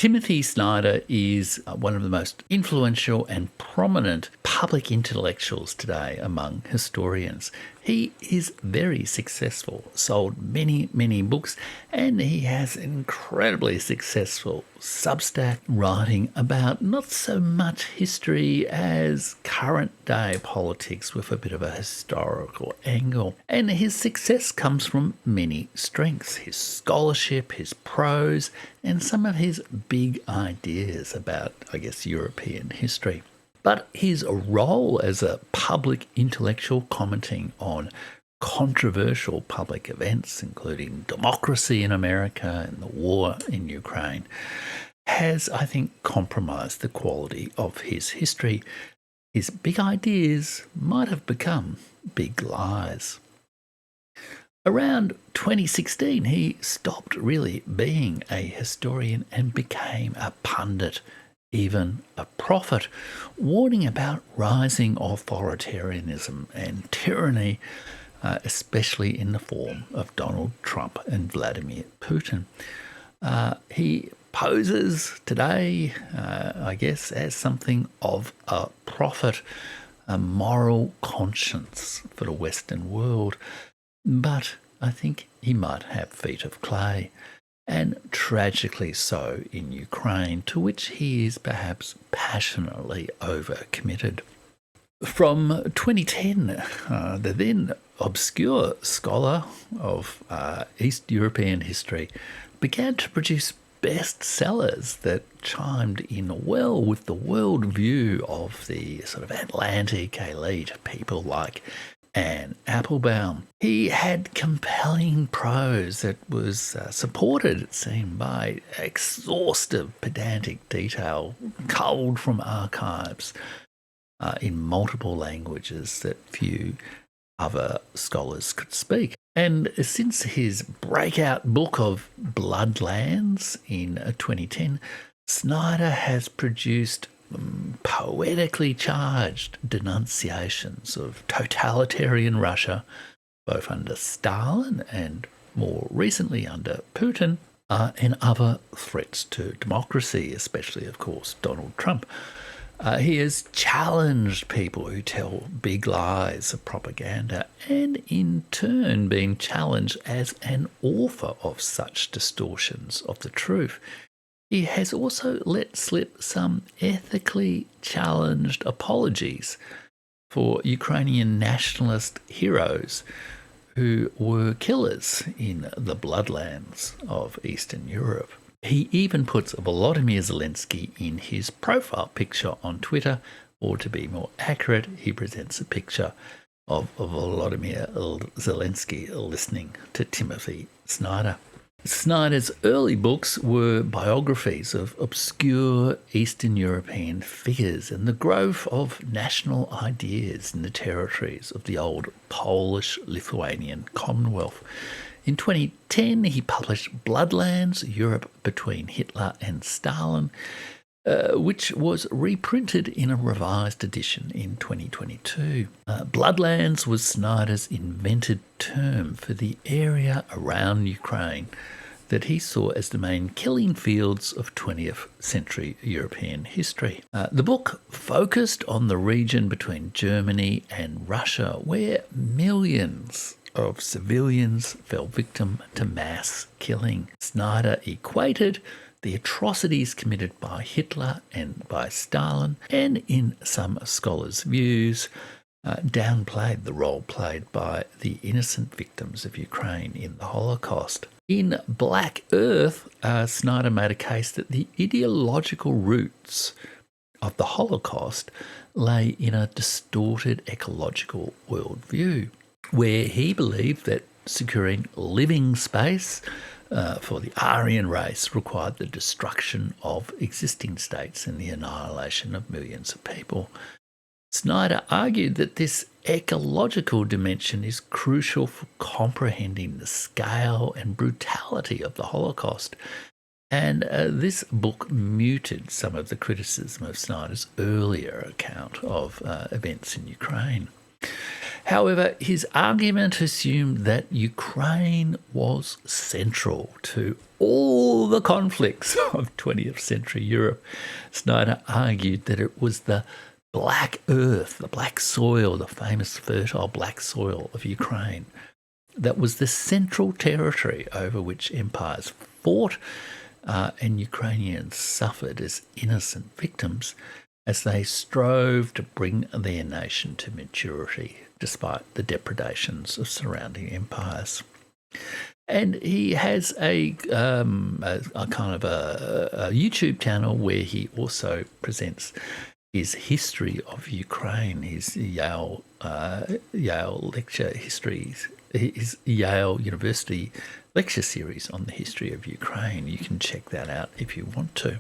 Timothy Snyder is one of the most influential and prominent public intellectuals today among historians. He is very successful, sold many books, and he has an incredibly successful SUBSTACK writing about not so much history as current day politics with a bit of a historical angle. And his success comes from many strengths: his scholarship, his prose, and some of his big ideas about, European history. But his role as a public intellectual commenting on controversial public events, including democracy in America and the war in Ukraine, has, I think, compromised the quality of his history. His big ideas might have become big lies. Around 2016, he stopped really being a historian and became a pundit, even a prophet, warning about rising authoritarianism and tyranny, especially in the form of Donald Trump and Vladimir Putin. He poses today, as something of a prophet, a moral conscience for the Western world. But I think he might have feet of clay, and tragically so in Ukraine, to which he is perhaps passionately overcommitted. From 2010, the then obscure scholar of East European history began to produce bestsellers that chimed in well with the worldview of the sort of Atlantic elite, people like Anne Applebaum. He had compelling prose that was supported, it seemed, by exhaustive pedantic detail culled from archives in multiple languages that few other scholars could speak. And since his breakout book of Bloodlands in 2010, Snyder has produced poetically charged denunciations of totalitarian Russia, both under Stalin and more recently under Putin, and other threats to democracy, especially, of course, Donald Trump. He has challenged people who tell big lies of propaganda, and in turn been challenged as an author of such distortions of the truth. He has also let slip some ethically challenged apologies for Ukrainian nationalist heroes who were killers in the Bloodlands of Eastern Europe. He even puts Volodymyr Zelensky in his profile picture on Twitter, or to be more accurate, he presents a picture of Volodymyr Zelensky listening to Timothy Snyder. Snyder's early books were biographies of obscure Eastern European figures and the growth of national ideas in the territories of the old Polish-Lithuanian Commonwealth. In 2010, he published Bloodlands, Europe Between Hitler and Stalin, which was reprinted in a revised edition in 2022. Bloodlands was Snyder's invented term for the area around Ukraine that he saw as the main killing fields of 20th century European history. The book focused on the region between Germany and Russia, where millions of civilians fell victim to mass killing. Snyder equated the atrocities committed by Hitler and by Stalin, and in some scholars' views, downplayed the role played by the innocent victims of Ukraine in the Holocaust. In Black Earth, Snyder made a case that the ideological roots of the Holocaust lay in a distorted ecological worldview, where he believed that securing living space for the Aryan race required the destruction of existing states and the annihilation of millions of people. Snyder argued that this ecological dimension is crucial for comprehending the scale and brutality of the Holocaust, and this book muted some of the criticism of Snyder's earlier account of events in Ukraine. However, his argument assumed that Ukraine was central to all the conflicts of 20th century Europe. Snyder argued that it was the black earth, the black soil, the famous fertile black soil of Ukraine, that was the central territory over which empires fought, and Ukrainians suffered as innocent victims as they strove to bring their nation to maturity despite the depredations of surrounding empires. And he has a kind of a YouTube channel where he also presents his history of Ukraine, his Yale lecture histories, his Yale University lecture series on the history of Ukraine. You can check that out if you want to.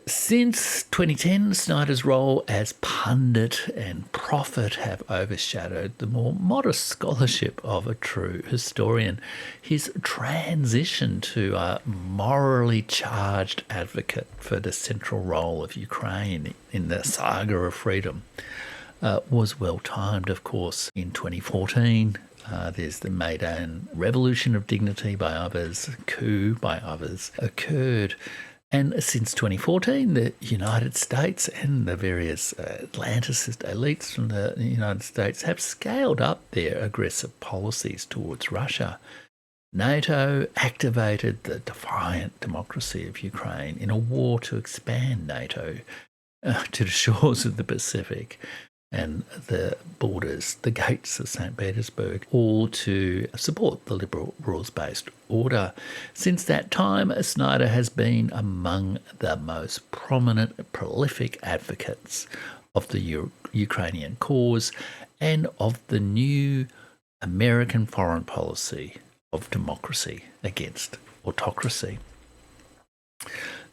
Since 2010, Snyder's role as pundit and prophet have overshadowed the more modest scholarship of a true historian. His transition to a morally charged advocate for the central role of Ukraine in the saga of freedom was well timed, of course. In 2014, there's the Maidan Revolution of Dignity by others, coup by others occurred. And since 2014, the United States and the various Atlanticist elites from the United States have scaled up their aggressive policies towards Russia. NATO activated the defiant democracy of Ukraine in a war to expand NATO to the shores of the Pacific and the borders, the gates of St. Petersburg, all to support the liberal rules-based order. Since that time, Snyder has been among the most prominent, prolific advocates of the Ukrainian cause and of the new American foreign policy of democracy against autocracy.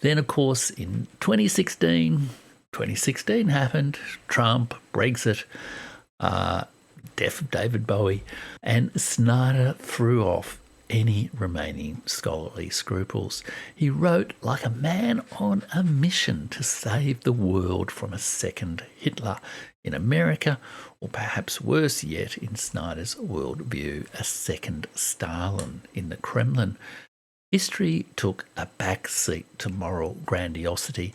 Then, of course, in 2016 happened, Trump, Brexit, death of David Bowie, and Snyder threw off any remaining scholarly scruples. He wrote like a man on a mission to save the world from a second Hitler in America, or perhaps worse yet, in Snyder's worldview, a second Stalin in the Kremlin. History took a back seat to moral grandiosity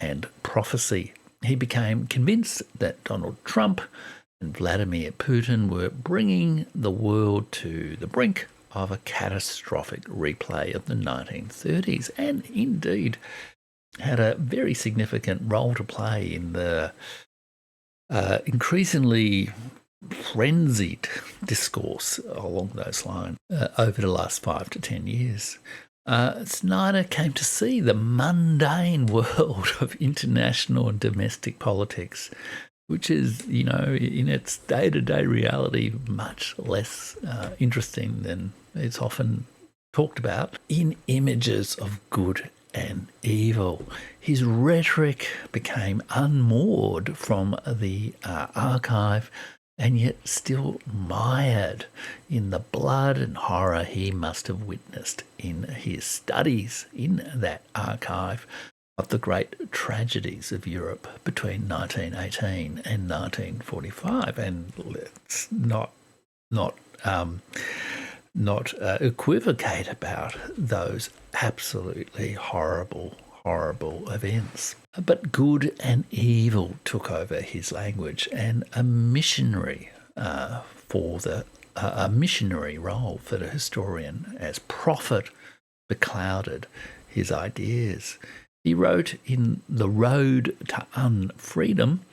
and prophecy. He became convinced that Donald Trump and Vladimir Putin were bringing the world to the brink of a catastrophic replay of the 1930s, and indeed had a very significant role to play in the increasingly frenzied discourse along those lines over the last 5 to 10 years. Snyder came to see the mundane world of international and domestic politics, which is, in its day-to-day reality, much less interesting than it's often talked about, in images of good and evil. His rhetoric became unmoored from the archive, and yet still mired in the blood and horror he must have witnessed in his studies in that archive of the great tragedies of Europe between 1918 and 1945. And let's not equivocate about those absolutely horrible events. But good and evil took over his language, and a missionary role for the historian as prophet beclouded his ideas. He wrote in The Road to Unfreedom,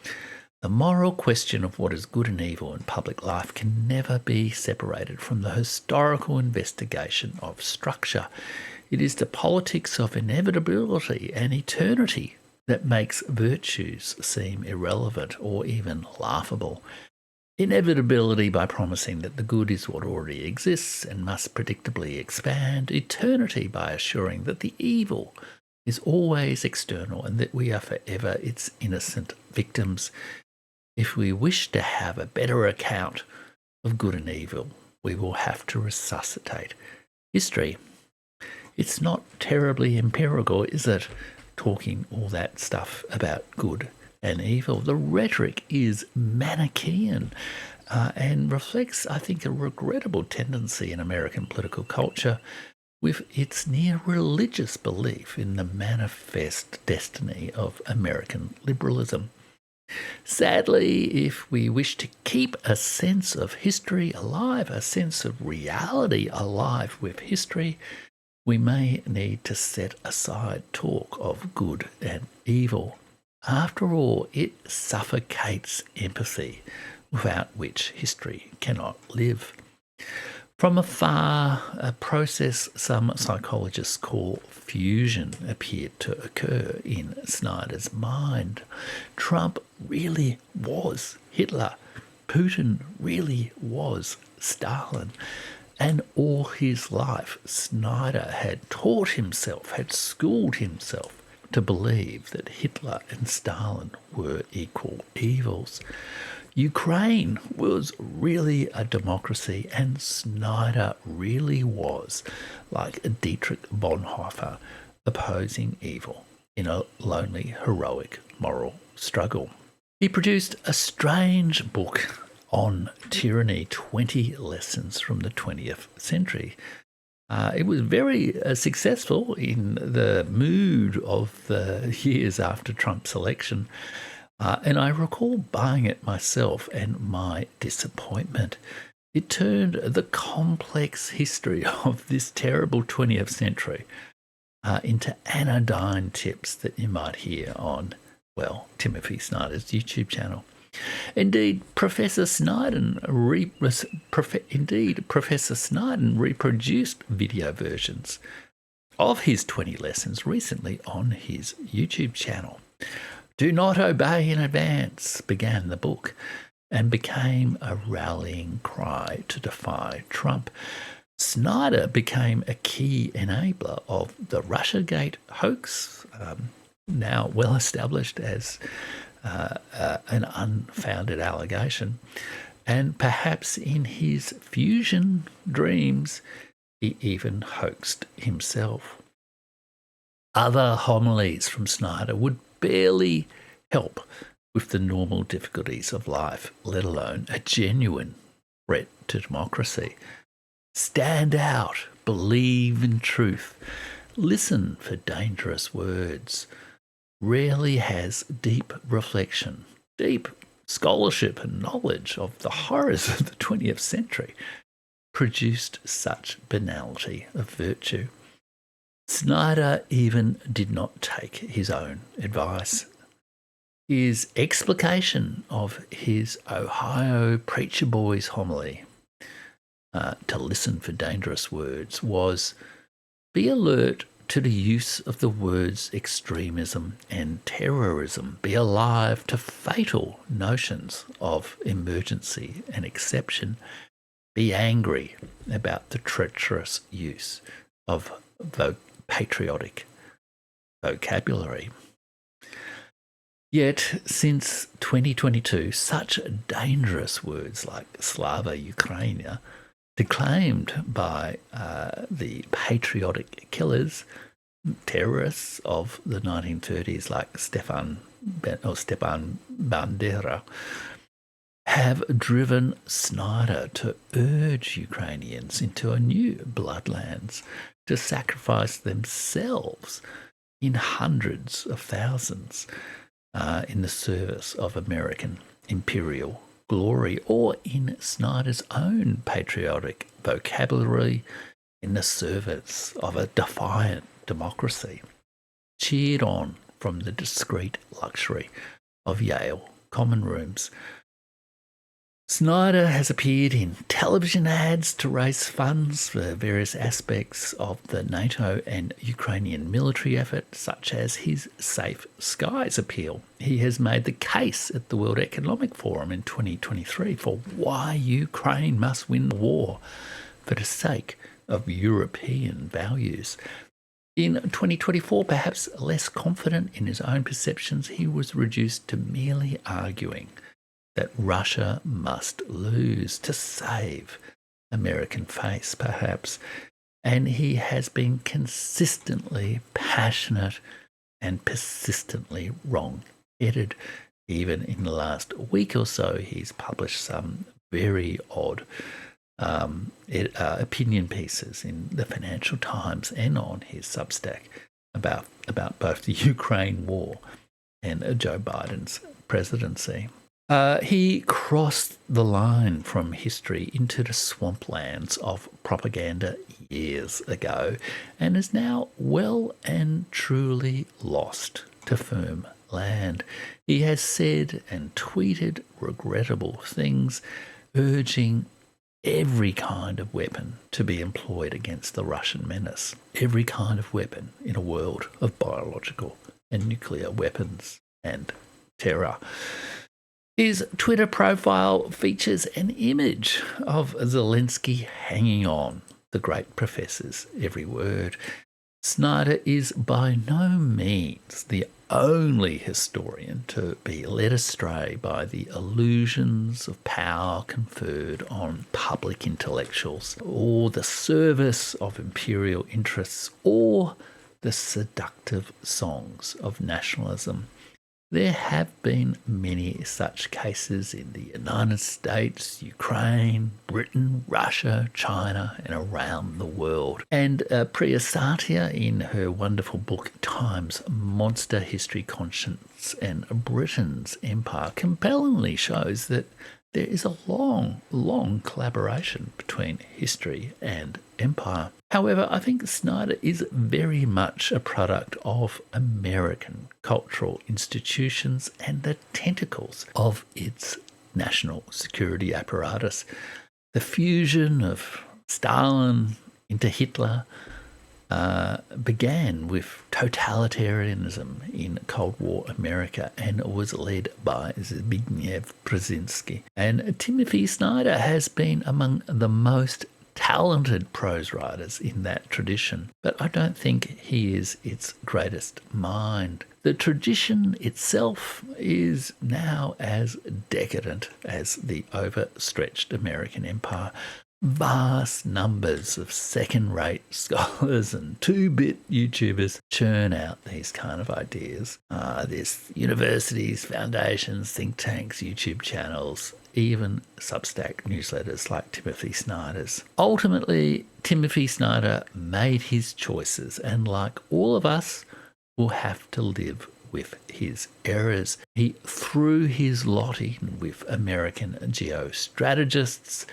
"The moral question of what is good and evil in public life can never be separated from the historical investigation of structure. It is the politics of inevitability and eternity that makes virtues seem irrelevant or even laughable. Inevitability by promising that the good is what already exists and must predictably expand. Eternity by assuring that the evil is always external and that we are forever its innocent victims. If we wish to have a better account of good and evil, we will have to resuscitate history." It's not terribly empirical, is it, talking all that stuff about good and evil. The rhetoric is Manichaean and reflects, I think, a regrettable tendency in American political culture with its near religious belief in the manifest destiny of American liberalism. Sadly, if we wish to keep a sense of history alive, a sense of reality alive with history, we may need to set aside talk of good and evil. After all, it suffocates empathy, without which history cannot live. From afar, a process some psychologists call fusion appeared to occur in Snyder's mind. Trump really was Hitler. Putin really was Stalin. And all his life, Snyder had taught himself, had schooled himself to believe that Hitler and Stalin were equal evils. Ukraine was really a democracy, and Snyder really was like Dietrich Bonhoeffer, opposing evil in a lonely, heroic moral struggle. He produced a strange book on tyranny, 20 lessons from the 20th century. It was very successful in the mood of the years after Trump's election. And I recall buying it myself and my disappointment. It turned the complex history of this terrible 20th century into anodyne tips that you might hear on, well, Timothy Snyder's YouTube channel. Indeed, Professor Snyder reproduced video versions of his 20 lessons recently on his YouTube channel. "Do not obey in advance," began the book, and became a rallying cry to defy Trump. Snyder became a key enabler of the Russiagate hoax, now well established as an unfounded allegation, and perhaps in his fusion dreams, he even hoaxed himself. Other homilies from Snyder would barely help with the normal difficulties of life, let alone a genuine threat to democracy. Stand out, believe in truth, listen for dangerous words. Rarely has deep reflection, deep scholarship and knowledge of the horrors of the 20th century produced such banality of virtue. Snyder even did not take his own advice. His explication of his Ohio preacher boy's homily, to listen for dangerous words, was, "Be alert to the use of the words extremism and terrorism. Be alive to fatal notions of emergency and exception. Be angry about the treacherous use of patriotic vocabulary." Yet, since 2022, such dangerous words like Slava Ukraina, declaimed by the patriotic killers, terrorists of the 1930s like Stepan Bandera, have driven Snyder to urge Ukrainians into a new Bloodlands, to sacrifice themselves in hundreds of thousands in the service of American imperial glory, or in Snyder's own patriotic vocabulary, in the service of a defiant democracy, cheered on from the discreet luxury of Yale common rooms. Snyder has appeared in television ads to raise funds for various aspects of the NATO and Ukrainian military effort, such as his Safe Skies appeal. He has made the case at the World Economic Forum in 2023 for why Ukraine must win the war for the sake of European values. In 2024, perhaps less confident in his own perceptions, he was reduced to merely arguing that Russia must lose to save American face, perhaps. And he has been consistently passionate and persistently wrong-headed. Even in the last week or so, he's published some very odd opinion pieces in the Financial Times and on his Substack about both the Ukraine war and Joe Biden's presidency. He crossed the line from history into the swamplands of propaganda years ago and is now well and truly lost to firm land. He has said and tweeted regrettable things, urging every kind of weapon to be employed against the Russian menace. Every kind of weapon in a world of biological and nuclear weapons and terror. His Twitter profile features an image of Zelensky hanging on the great professor's every word. Snyder is by no means the only historian to be led astray by the illusions of power conferred on public intellectuals, or the service of imperial interests, or the seductive songs of nationalism. There have been many such cases in the United States, Ukraine, Britain, Russia, China, and around the world. And Priya Satia, in her wonderful book Time's Monster History, Conscience and Britain's Empire, compellingly shows that there is a long collaboration between history and empire. However, I think Snyder is very much a product of American cultural institutions and the tentacles of its national security apparatus. The fusion of Stalin into Hitler began with totalitarianism in Cold War America and was led by Zbigniew Brzezinski. And Timothy Snyder has been among the most talented prose writers in that tradition, but I don't think he is its greatest mind. The tradition itself is now as decadent as the overstretched American empire. Vast numbers of second-rate scholars and 2-bit YouTubers churn out these kind of ideas. There's universities, foundations, think tanks, YouTube channels, even Substack newsletters like Timothy Snyder's. Ultimately, Timothy Snyder made his choices, and like all of us, will have to live with his errors. He threw his lot in with American geostrategists,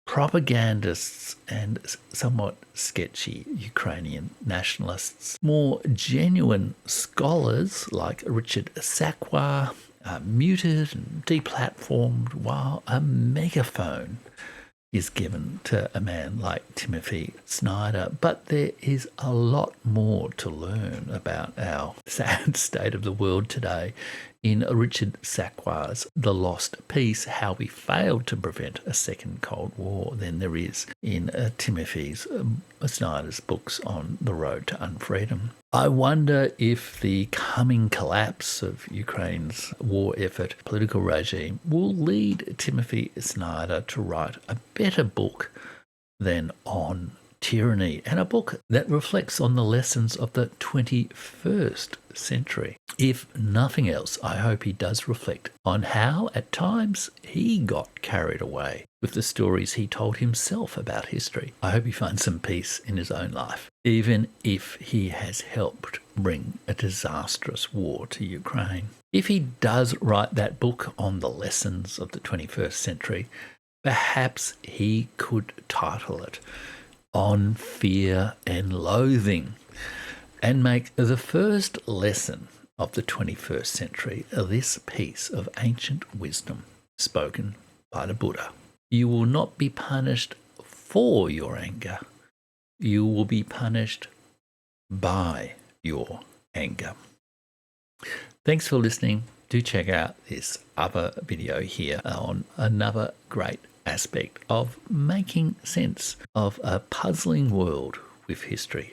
propagandists, and somewhat sketchy Ukrainian nationalists. More genuine scholars like Richard Sakwa muted and deplatformed, while a megaphone is given to a man like Timothy Snyder. But there is a lot more to learn about our sad state of the world today in Richard Sakwa's The Lost Peace, How We Failed to Prevent a Second Cold War, than there is in Timothy Snyder's books on the road to unfreedom. I wonder if the coming collapse of Ukraine's war effort, political regime, will lead Timothy Snyder to write a better book than On Tyranny, and a book that reflects on the lessons of the 21st century. If nothing else, I hope he does reflect on how, at times, he got carried away with the stories he told himself about history. I hope he finds some peace in his own life, even if he has helped bring a disastrous war to Ukraine. If he does write that book on the lessons of the 21st century, perhaps he could title it On Fear and Loathing, and make the first lesson of the 21st century this piece of ancient wisdom spoken by the Buddha. You will not be punished for your anger. You will be punished by your anger. Thanks for listening. Do check out this other video here on another great aspect of making sense of a puzzling world with history.